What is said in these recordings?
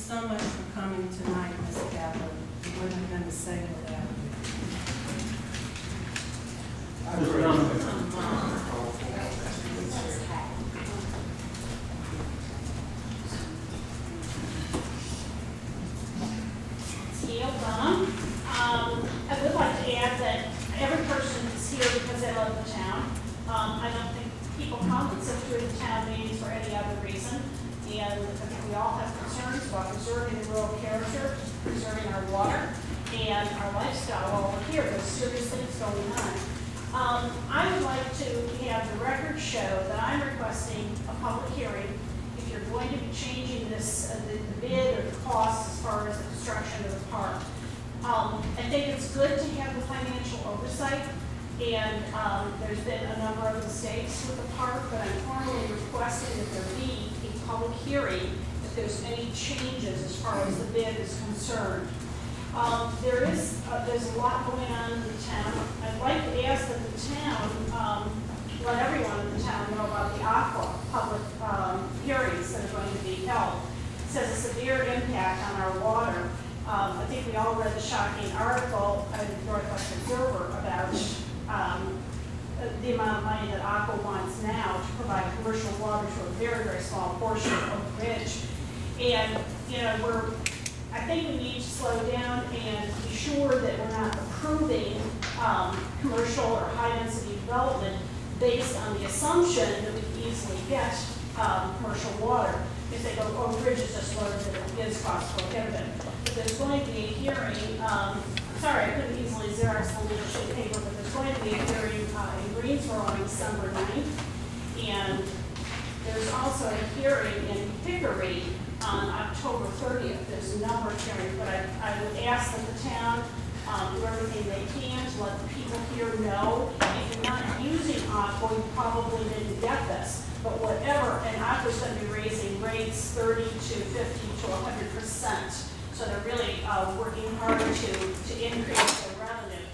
so much for coming tonight, Ms. Kaplan. It wouldn't have been the same without I would like to add that every person is here because they love the town. I don't think people come and sit through the town meetings for any other reason. And I think we all have concerns about preserving the rural character, preserving our water, and our lifestyle over here. There's serious things going on. I would like to have the record show that I'm requesting a public hearing if you're going to be changing this, the bid or the cost as far as the construction of the park. I think it's good to have the financial oversight, and there's been a number of mistakes with the park, but I'm formally requesting that there be a public hearing if there's any changes as far as the bid is concerned. There's a lot going on in the town. I'd like to ask that the town let everyone in the town know about the aqua public hearings that are going to be held. It says a severe impact on our water. I think we all read the shocking article in the Northwest Observer about the amount of money that Aqua wants now to provide commercial water to a very, very small portion of the ridge. And, you know, I think we need to slow down and be sure that we're not approving commercial or high-density development based on the assumption that we can easily get commercial water. If they go, oh, the bridge is just learned that it is cost prohibitive. But there's going to be a hearing, sorry, I couldn't easily Xerox the little sheet of paper, but there's going to be a hearing in Greensboro on December 9th. And there's also a hearing in Hickory on October 30th. There's a number of hearings, but I would ask that the town do everything they can to let the people here know. If you're not using Aqua, you probably didn't get this. But whatever, and Aqua's going to be raising rates 30 to 50 to 100%. So they're really working hard to increase their revenue.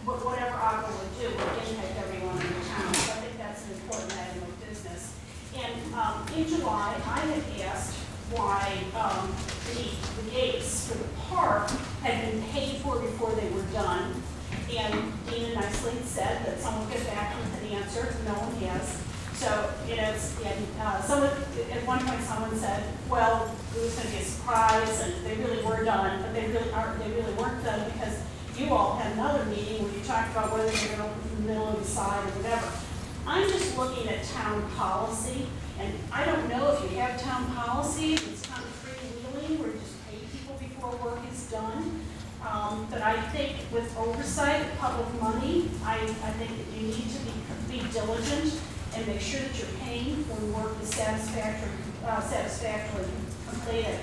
But whatever Aqua would do would impact everyone in the town. So I think that's an important item of business. And in July, I had asked why the gates for the park had been paid for before they were done. And Dina nicely said that someone would get back with an answer. No one has. So, you know, at one point someone said, well, it was going to be a surprise and they really were done, but they really weren't done because you all had another meeting where you talked about whether they were going to open from the middle or the side or whatever. I'm just looking at town policy, and I don't know if you have town policy. It's kind of freewheeling where you just pay people before work is done. But I think with oversight of public money, I think that you need to be diligent and make sure that you're paying when work is satisfactorily completed.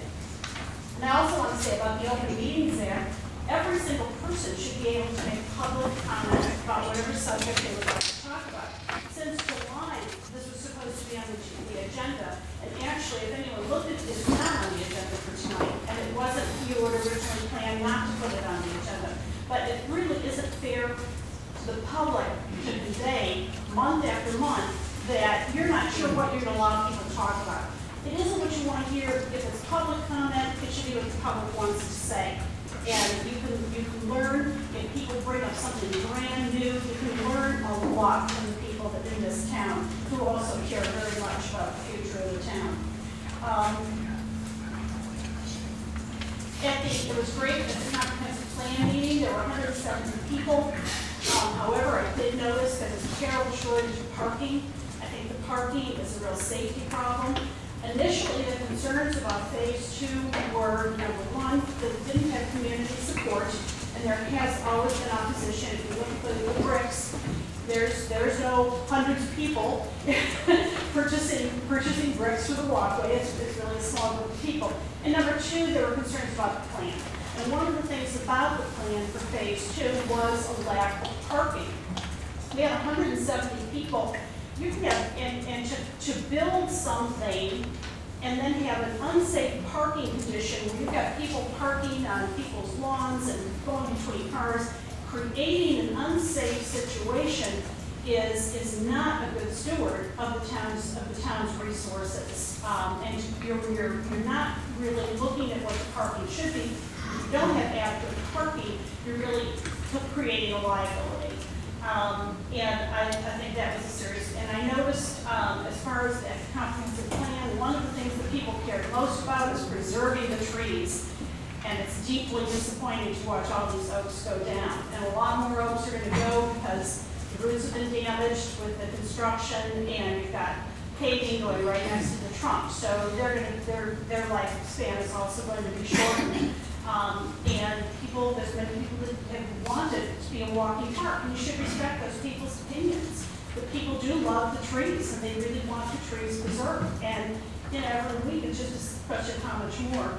And I also want to say about the Open Meetings Act, every single person should be able to make public comment about whatever subject they would like to talk about. Since July, this was supposed to be on the agenda, and actually, if anyone looked at it, it's not on the agenda for tonight, and it wasn't, you would originally planned not to put it on the agenda. But it really isn't fair to the public to convey month after month that you're not sure what you're going to allow people to talk about. It isn't what you want to hear. If it's public comment, it should be what the public wants to say. And you can learn, if people bring up something brand new, you can learn a lot from the people that in this town who also care very much about the future of the town. It was great at the comprehensive plan meeting. There were 170 people. However, I did notice that there's a terrible shortage of parking. I think the parking is a real safety problem. Initially, the concerns about phase 2 were, number one, that it didn't have community support, and there has always been opposition. If you look at the bricks, there's no hundreds of people purchasing bricks for the walkway. It's really a small group of people. And number two, there were concerns about the plan. And one of the things about the plan for phase 2 was a lack of parking. We had 170 people. You can have, and to build something and then have an unsafe parking condition where you've got people parking on people's lawns and going between cars, creating an unsafe situation is not a good steward of the town's resources. And you're not really looking at what the parking should be. If you don't have adequate parking, you're really creating a liability. And I think that was a serious, and I noticed as far as that comprehensive plan, one of the things that people cared most about is preserving the trees. And it's deeply disappointing to watch all these oaks go down. And a lot more oaks are going to go because the roots have been damaged with the construction, and you've got paving going right next to the trunk. So their lifespan is also going to be shortened. And there's many people that have wanted it to be a walking park, and you should respect those people's opinions. But people do love the trees, and they really want the trees preserved. And every week it's just a question of how much more.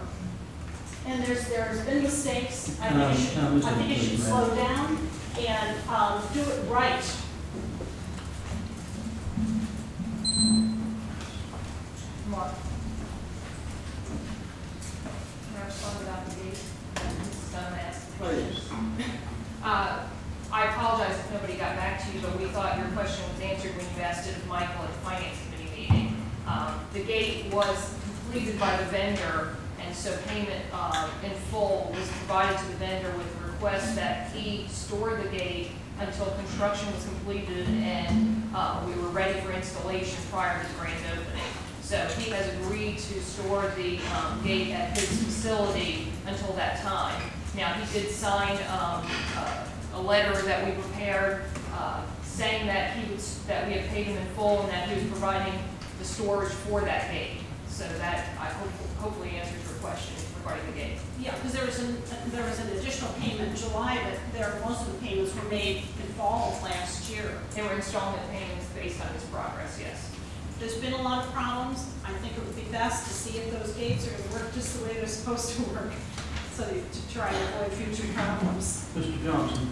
And there's been mistakes. I think it should slow down and do it right. Mark. Can I respond without the gate? Mrs. Dunn asked questions. I apologize if nobody got back to you, but we thought your question was answered when you asked it of Michael at the Finance Committee meeting. The gate was completed by the vendor, and so payment in full was provided to the vendor with a request that he store the gate until construction was completed and we were ready for installation prior to the grand opening. So he has agreed to store the gate at his facility until that time. Now, he did sign a letter that we prepared saying that that we had paid him in full and that he was providing the storage for that gate. So that hopefully answers your question regarding the gate. Yeah, because there was an additional payment in July, but most of the payments were made in fall of last year. They were installment payments based on his progress, yes. There's been a lot of problems. I think it would be best to see if those gates are going to work just the way they're supposed to work, so to try to avoid future problems. Mr. Johnson.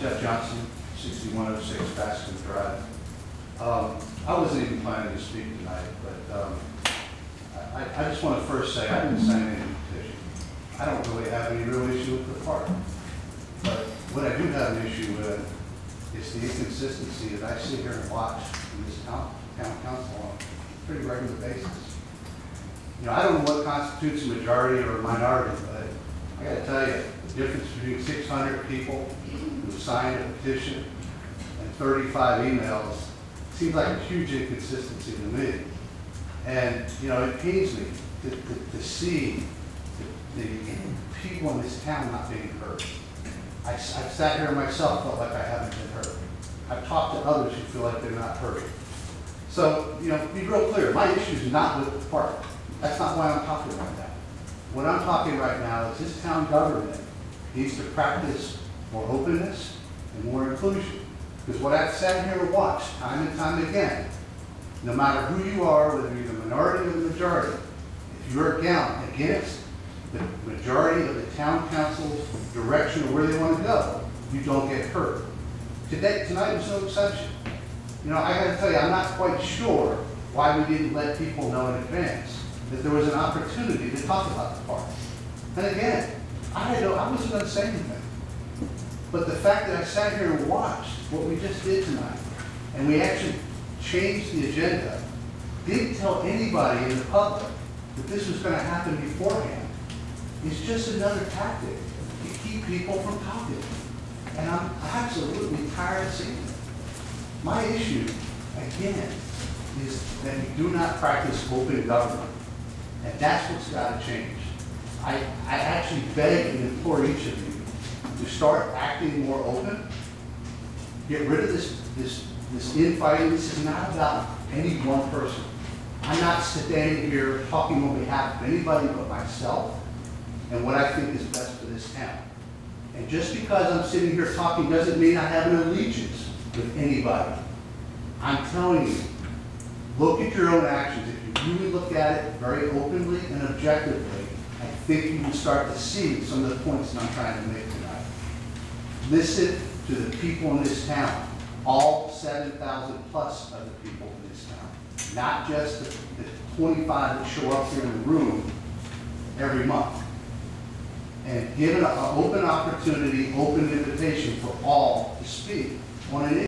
Jeff Johnson, 6106 Baskin Drive. I wasn't even planning to speak tonight, but I just want to first say I didn't sign any petition. I don't really have any real issue with the park. But what I do have an issue with is the inconsistency that I sit here and watch in this town council on a pretty regular basis. You know, I don't know what constitutes a majority or a minority, but I got to tell you, the difference between 600 people who signed a petition and 35 emails seems like a huge inconsistency to me. And, you know, it pains me to see the people in this town not being heard. I've sat here myself, felt like I haven't been heard. I've talked to others who feel like they're not heard. So, you know, be real clear, my issue is not with the park. That's not why I'm talking right now. What I'm talking right now is this town government needs to practice more openness and more inclusion. Because what I've sat here and watched time and time again, no matter who you are, whether you're the minority or the majority, if you're against the majority of the town council's direction of where they want to go, you don't get heard. Tonight was no exception. You know, I got to tell you, I'm not quite sure why we didn't let people know in advance that there was an opportunity to talk about the park. And again, I wasn't going to say anything. But the fact that I sat here and watched what we just did tonight, and we actually changed the agenda, didn't tell anybody in the public that this was going to happen beforehand, is just another tactic to keep people from talking. And I'm absolutely tired of seeing it. My issue, again, is that we do not practice open government. And that's what's got to change. I actually beg and implore each of you to start acting more open. Get rid of this infighting. This is not about any one person. I'm not standing here talking on behalf of anybody but myself and what I think is best for this town. And just because I'm sitting here talking doesn't mean I have an allegiance with anybody. I'm telling you, look at your own actions. If you really look at it very openly and objectively, I think you can start to see some of the points that I'm trying to make tonight. Listen to the people in this town, all 7,000 plus of the people in this town, not just the 25 that show up here in the room every month. and give an open opportunity, open invitation for all to speak on an issue.